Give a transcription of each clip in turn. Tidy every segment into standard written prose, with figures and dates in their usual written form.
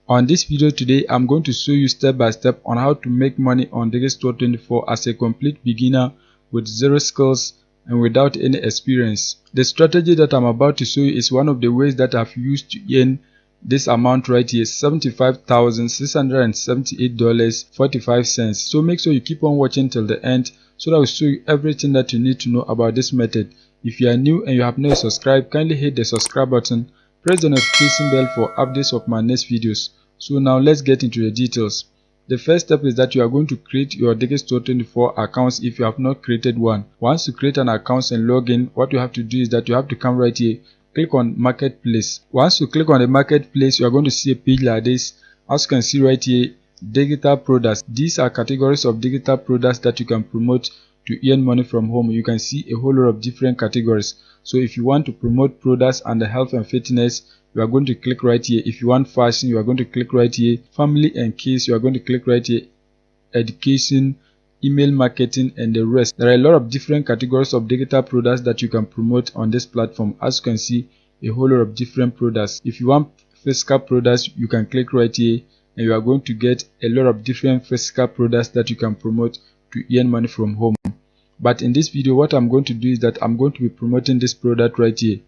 On this video today, I'm going to show you step by step on how to make money on Digistore24 as a complete beginner with zero skills and without any experience. The strategy that I'm about to show you is one of the ways that I've used to earn this amount right here, $75,678.45. So make sure you keep on watching till the end so that I'll show you everything that you need to know about this method. If you are new and you have not subscribed, kindly hit the subscribe button, press the notification bell for updates of my next videos. So now let's get into the details. The first step is that you are going to create your Digistore24 accounts if you have not created one. Once you create an account and log in, what you have to do is that you have to come right here, click on Marketplace. Once you click on the Marketplace, you are going to see a page like this. As you can see right here, digital products. These are categories of digital products that you can promote to earn money from home. You can see a whole lot of different categories. So if you want to promote products under health and fitness, you are going to click right here. If you want fashion, you are going to click right here. Family and kids, you are going to click right here. Education, email marketing, and the rest. There are a lot of different categories of digital products that you can promote on this platform. As you can see, a whole lot of different products. If you want physical products, you can click right here and you are going to get a lot of different physical products that you can promote to earn money from home. But in this video, what I'm going to do is that I'm going to be promoting this product right here,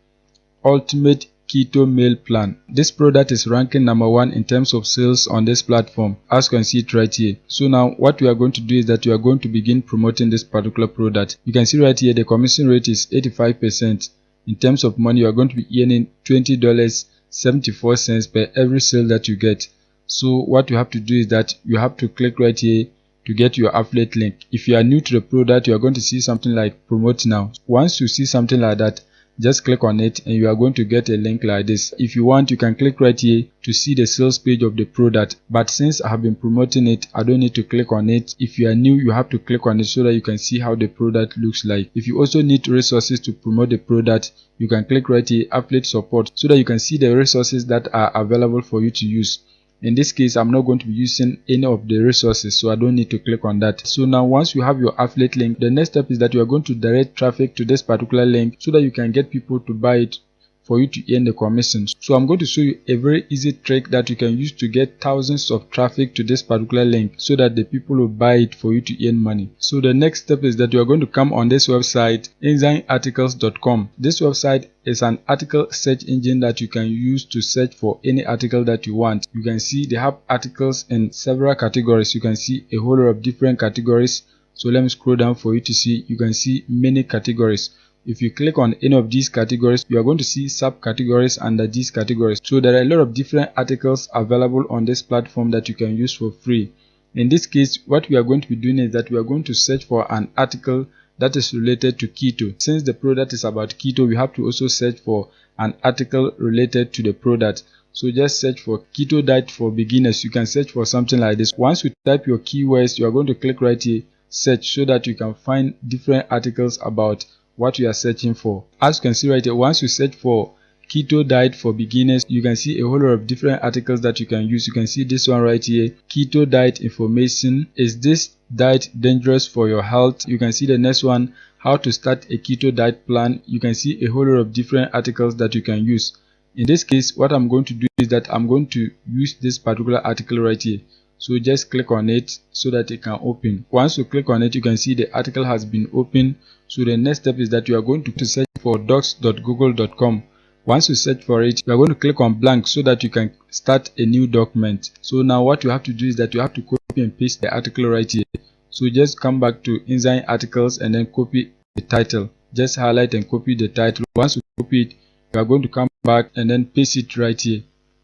Ultimate Keto Meal Plan. This product is ranking #1 in terms of sales on this platform, as you can see it right here. So now what we are going to do is that we are going to begin promoting this particular product. You can see right here the commission rate is 85%. In terms of money, you are going to be earning $20.74 per every sale that you get. So what you have to do is that you have to click right here to get your affiliate link. If you are new to the product, you are going to see something like promote now. Once you see something like that, just click on it and you are going to get a link like this. If you want, you can click right here to see the sales page of the product, but since I have been promoting it, I don't need to click on it. If you are new, you have to click on it so that you can see how the product looks like. If you also need resources to promote the product, you can click right here, affiliate support, so that you can see the resources that are available for you to use. In this case, I'm not going to be using any of the resources, so I don't need to click on that. So now once you have your affiliate link, the next step is that you are going to direct traffic to this particular link so that you can get people to buy it for you to earn the commissions. So I'm going to show you a very easy trick that you can use to get thousands of traffic to this particular link so that the people will buy it for you to earn money. So the next step is that you are going to come on this website, enzymearticles.com. This website is an article search engine that you can use to search for any article that you want. You can see they have articles in several categories. You can see a whole lot of different categories. So let me scroll down for you to see. You can see many categories. If you click on any of these categories, you are going to see subcategories under these categories. So there are a lot of different articles available on this platform that you can use for free. In this case, what we are going to be doing is that we are going to search for an article that is related to keto. Since the product is about keto, we have to also search for an article related to the product. So just search for keto diet for beginners. You can search for something like this. Once you type your keywords, you are going to click right here, search, so that you can find different articles about what you are searching for. As you can see right here, once you search for keto diet for beginners, you can see a whole lot of different articles that you can use. You can see this one right here, keto diet information. Is this diet dangerous for your health? You can see the next one, how to start a keto diet plan. You can see a whole lot of different articles that you can use. In this case, what I'm going to do is that I'm going to use this particular article right here. So just click on it so that it can open. Once you click on it, you can see the article has been opened. So the next step is that you are going to search for docs.google.com. Once you search for it, you are going to click on blank so that you can start a new document. So now what you have to do is that you have to copy and paste the article right here. So just come back to Enzyme Articles and then copy the title. Just highlight and copy the title. Once you copy it, you are going to come back and then paste it right here.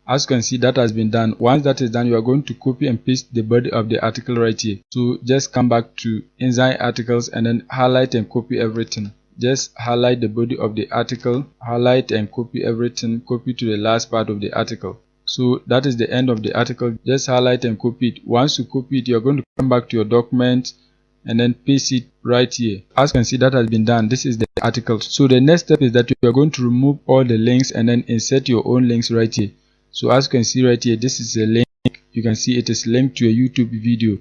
As you can see, that has been done. Once that is done, you are going to copy and paste the body of the article right here. So just come back to Enzyme Articles and then highlight and copy everything. Just highlight the body of the article, highlight and copy everything, copy to the last part of the article. So that is the end of the article. Just highlight and copy it. Once you copy it, you are going to come back to your document and then paste it right here. As you can see, that has been done. This is the article. So the next step is that you are going to remove all the links and then insert your own links right here. So as you can see right here, this is a link. You can see it is linked to a YouTube video.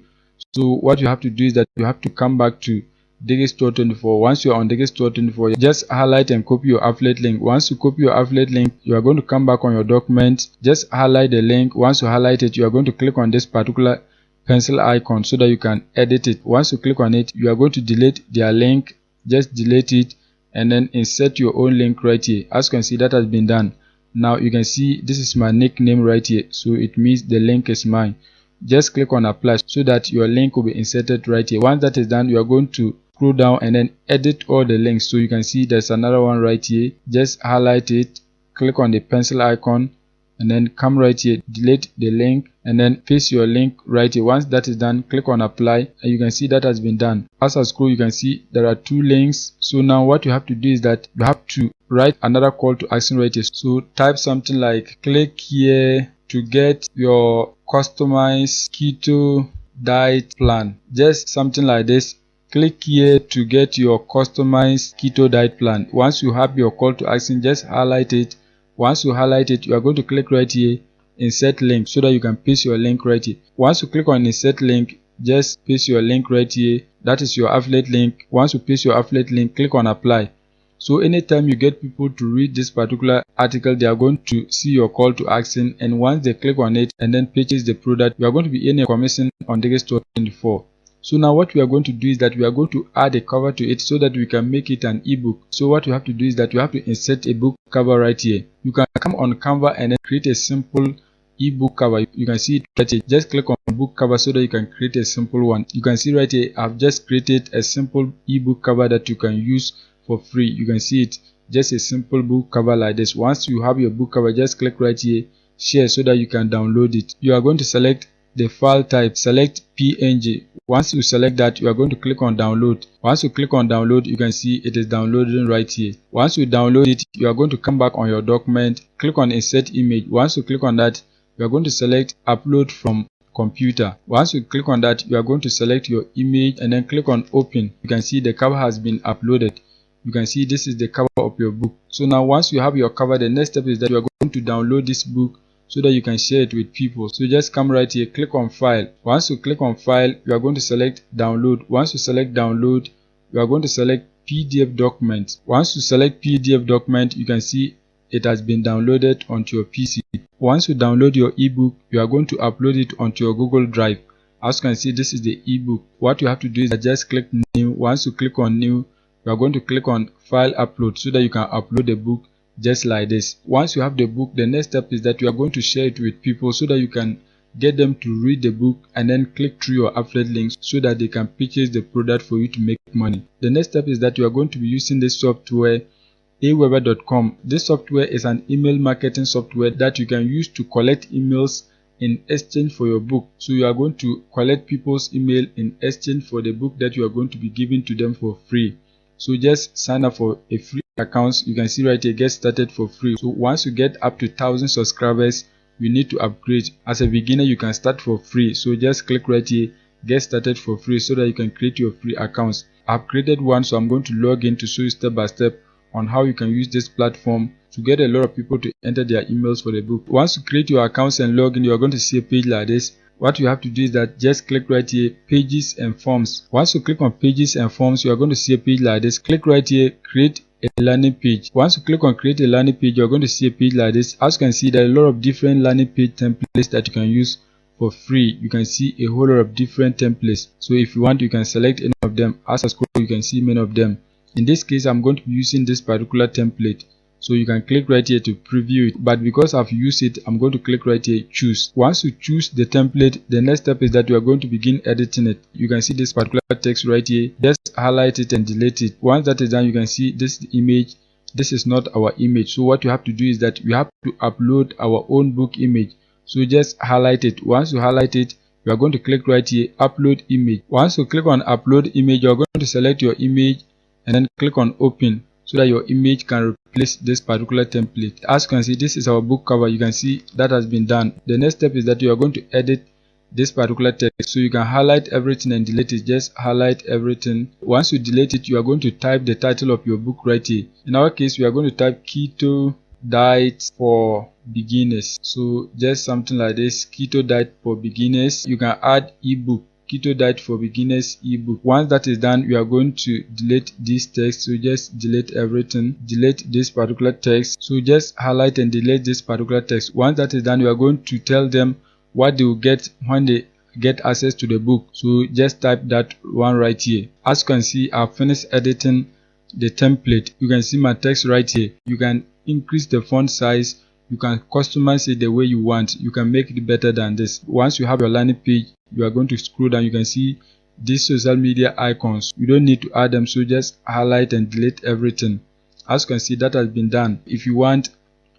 So what you have to do is that you have to come back to Digistore24. Once you're on Digistore24, just highlight and copy your affiliate link. Once you copy your affiliate link, you are going to come back on your document, just highlight the link. Once you highlight it, you are going to click on this particular pencil icon so that you can edit it. Once you click on it, you are going to delete their link. Just delete it and then insert your own link right here. As you can see, that has been done. Now you can see this is my nickname right here, so it means the link is mine. Just click on apply so that your link will be inserted right here. Once that is done, you are going to scroll down and then edit all the links. So you can see there's another one right here. Just highlight it, click on the pencil icon, and then come right here, delete the link and then paste your link right here. Once that is done, click on apply and you can see that has been done. As I scroll, you can see there are 2 links. So now what you have to do is that you have to write another call to action right here. So type something like, click here to get your customized keto diet plan. Just something like this. Click here to get your customized keto diet plan. Once you have your call to action, just highlight it. Once you highlight it, you are going to click right here, insert link, so that you can paste your link right here. Once you click on insert link, just paste your link right here. That is your affiliate link. Once you paste your affiliate link, click on apply. So anytime you get people to read this particular article, they are going to see your call to action, and once they click on it and then purchase the product, you are going to be earning a commission on Digistore24. So now what we are going to do is that we are going to add a cover to it so that we can make it an ebook. So what you have to do is that you have to insert a book cover right here. You can come on Canva and then create a simple ebook cover. You can see it right here. Just click on book cover so that you can create a simple one. You can see right here, I've just created a simple ebook cover that you can use for free. You can see it, just a simple book cover like this. Once you have your book cover, just click right here, share, so that you can download it. You are going to select the file type, select PNG. Once you select that, you are going to click on download. Once you click on download, you can see it is downloading right here. Once you download it, you are going to come back on your document, click on insert image. Once you click on that, you are going to select upload from computer. Once you click on that, you are going to select your image and then click on open. You can see the cover has been uploaded. You can see this is the cover of your book. So now once you have your cover, the next step is that you are going to download this book so that you can share it with people. So just come right here, click on file. Once you click on file, you are going to select download. Once you select download, you are going to select PDF document. Once you select PDF document, you can see it has been downloaded onto your PC. Once you download your ebook, you are going to upload it onto your Google Drive. As you can see, this is the ebook. What you have to do is just click new. Once you click on new, you are going to click on file upload so that you can upload the book just like this. Once you have the book, the next step is that you are going to share it with people so that you can get them to read the book and then click through your affiliate links so that they can purchase the product for you to make money. The next step is that you are going to be using this software, aweber.com. This software is an email marketing software that you can use to collect emails in exchange for your book. So you are going to collect people's email in exchange for the book that you are going to be giving to them for free. So just sign up for a free account. You can see right here, get started for free. So once you get up to 1,000 subscribers, you need to upgrade. As a beginner, you can start for free. So just click right here, get started for free, so that you can create your free accounts. I've created one, so I'm going to log in to show you step by step on how you can use this platform to get a lot of people to enter their emails for the book. Once you create your accounts and log in, you are going to see a page like this. What you have to do is that just click right here, pages and forms. Once you click on pages and forms, you are going to see a page like this. Click right here, create a landing page. Once you click on create a landing page, you are going to see a page like this. As you can see, there are a lot of different landing page templates that you can use for free. You can see a whole lot of different templates. So if you want, you can select any of them. As I scroll, you can see many of them. In this case, I'm going to be using this particular template. So you can click right here to preview it, but because I've used it, I'm going to click right here, choose. Once you choose the template, the next step is that you are going to begin editing it. You can see this particular text right here. Just highlight it and delete it. Once that is done, you can see this image. This is not our image. So what you have to do is that we have to upload our own book image. So just highlight it. Once you highlight it, you are going to click right here, upload image. Once you click on upload image, you are going to select your image and then click on open, so that your image can replace this particular template. As you can see, this is our book cover. You can see that has been done. The next step is that you are going to edit this particular text. So you can highlight everything and delete it. Just highlight everything. Once you delete it, you are going to type the title of your book right here. In our case, we are going to type Keto Diet for Beginners. So just something like this, Keto Diet for Beginners. You can add ebook. Keto Diet for Beginners ebook. Once that is done, you are going to delete this text. So just delete everything, delete this particular text. So just highlight and delete this particular text. Once that is done, you are going to tell them what they will get when they get access to the book. So just type that one right here. As you can see, I've finished editing the template. You can see my text right here. You can increase the font size, you can customize it the way you want, you can make it better than this. Once you have your landing page, you are going to scroll down, you can see these social media icons. You don't need to add them, so just highlight and delete everything. As you can see, that has been done. If you want,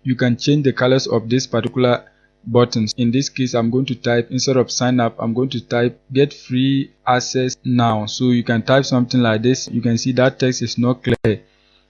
you can change the colors of this particular buttons. In this case, I'm going to type, instead of sign up, I'm going to type get free access now. So you can type something like this. You can see that text is not clear.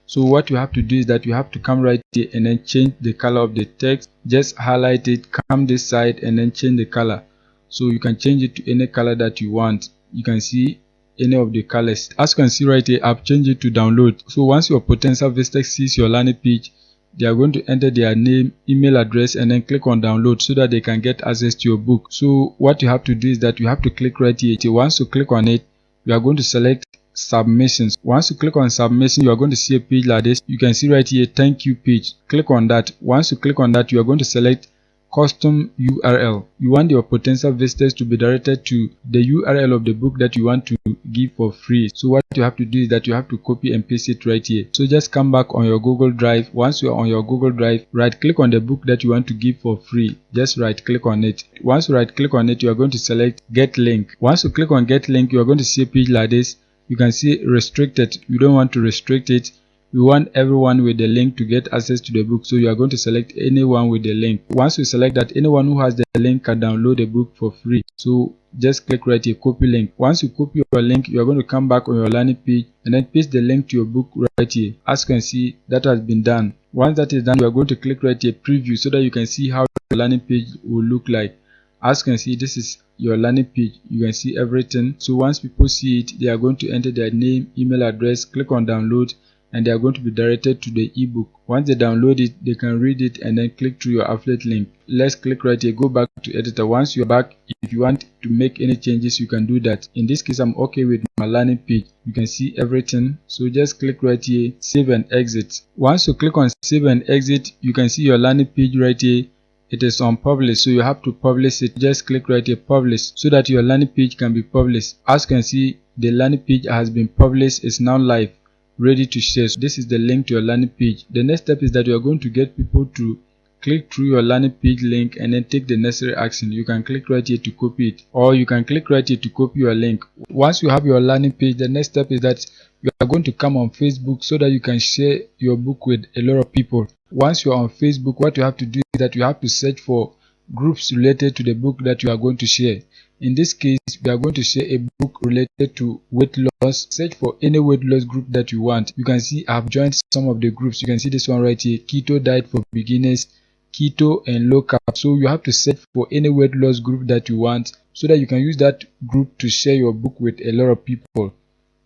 So what you have to do is that you have to come right here and then change the color of the text. Just highlight it, come this side and then change the color. So you can change it to any color that you want. You can see any of the colors. As you can see right here, I've changed it to download. So once your potential visitor sees your landing page, they are going to enter their name, email address, and then click on download so that they can get access to your book. So what you have to do is that you have to click right here. Once you click on it, you are going to select submissions. Once you click on submission, you are going to see a page like this. You can see right here, thank you page. Click on that. Once you click on that, you are going to select custom URL. You want your potential visitors to be directed to the URL of the book that you want to give for free. So what you have to do is that you have to copy and paste it right here. So just come back on your Google Drive. Once you are on your Google Drive, right click on the book that you want to give for free. Just right click on it. Once you right click on it, you are going to select get link. Once you click on get link, you are going to see a page like this. You can see restricted. You don't want to restrict it. You want everyone with the link to get access to the book, so you are going to select anyone with the link. Once you select that, anyone who has the link can download the book for free. So just click right here, copy link. Once you copy your link, you are going to come back on your landing page and then paste the link to your book right here. As you can see, that has been done. Once that is done, you are going to click right here, preview, so that you can see how your landing page will look like. As you can see, this is your landing page. You can see everything. So once people see it, they are going to enter their name, email address, click on download, and they are going to be directed to the ebook. Once they download it, they can read it and then click through your affiliate link. Let's click right here, go back to editor. Once you're back, if you want to make any changes, you can do that. In this case, I'm okay with my landing page. You can see everything. So just click right here, save and exit. Once you click on save and exit, you can see your landing page right here. It is on publish, so you have to publish it. Just click right here, publish, so that your landing page can be published. As you can see, the landing page has been published, is now live, ready to share. So this is the link to your landing page. The next step is that you are going to get people to click through your landing page link and then take the necessary action. You can click right here to copy it, or you can click right here to copy your link. Once you have your landing page, the next step is that you are going to come on Facebook so that you can share your book with a lot of people. Once you are on Facebook, what you have to do is that you have to search for groups related to the book that you are going to share. In this case, we are going to share a book related to weight loss. Search for any weight loss group that you want. You can see I've joined some of the groups. You can see this one right here, Keto Diet for Beginners, Keto and Low Carb. So you have to search for any weight loss group that you want so that you can use that group to share your book with a lot of people.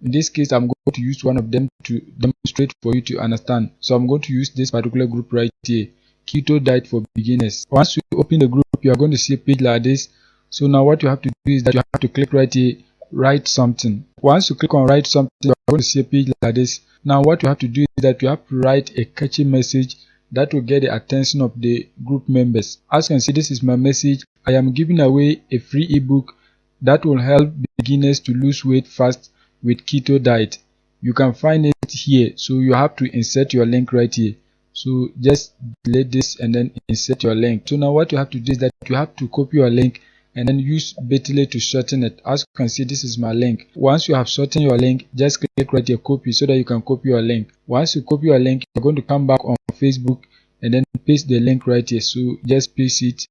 In this case, I'm going to use one of them to demonstrate for you to understand. So I'm going to use this particular group right here, Keto Diet for Beginners. Once you open the group, you are going to see a page like this. So now what you have to do is that you have to click right here, write something. Once you click on write something, you are going to see a page like this. Now what you have to do is that you have to write a catchy message that will get the attention of the group members. As you can see, this is my message. I am giving away a free ebook that will help beginners to lose weight fast with keto diet. You can find it here. So you have to insert your link right here. So just delete this and then insert your link. So now what you have to do is that you have to copy your link and then use bit.ly to shorten it. As you can see, this is my link. Once you have shortened your link, just click right here, copy, so that you can copy your link. Once you copy your link, you're going to come back on Facebook and then paste the link right here. So just paste it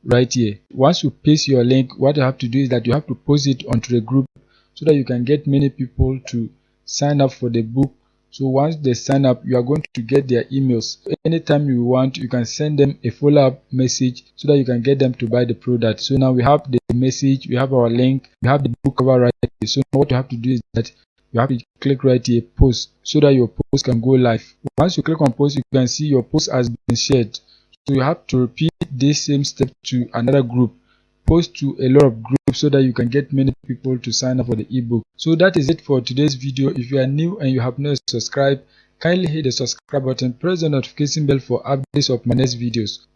right here. Once you paste your link, what you have to do is that you have to post it onto the group so that you can get many people to sign up for the book. So once they sign up, you are going to get their emails. Anytime you want, you can send them a follow-up message so that you can get them to buy the product. So now we have the message, we have our link, we have the book cover right here. So what you have to do is that you have to click right here, post, so that your post can go live. Once you click on post, you can see your post has been shared. So you have to repeat this same step to another group. post to a lot of groups so that you can get many people to sign up for the ebook. So that is it for today's video. If you are new and you have not subscribed, kindly hit the subscribe button, press the notification bell for updates of my next videos.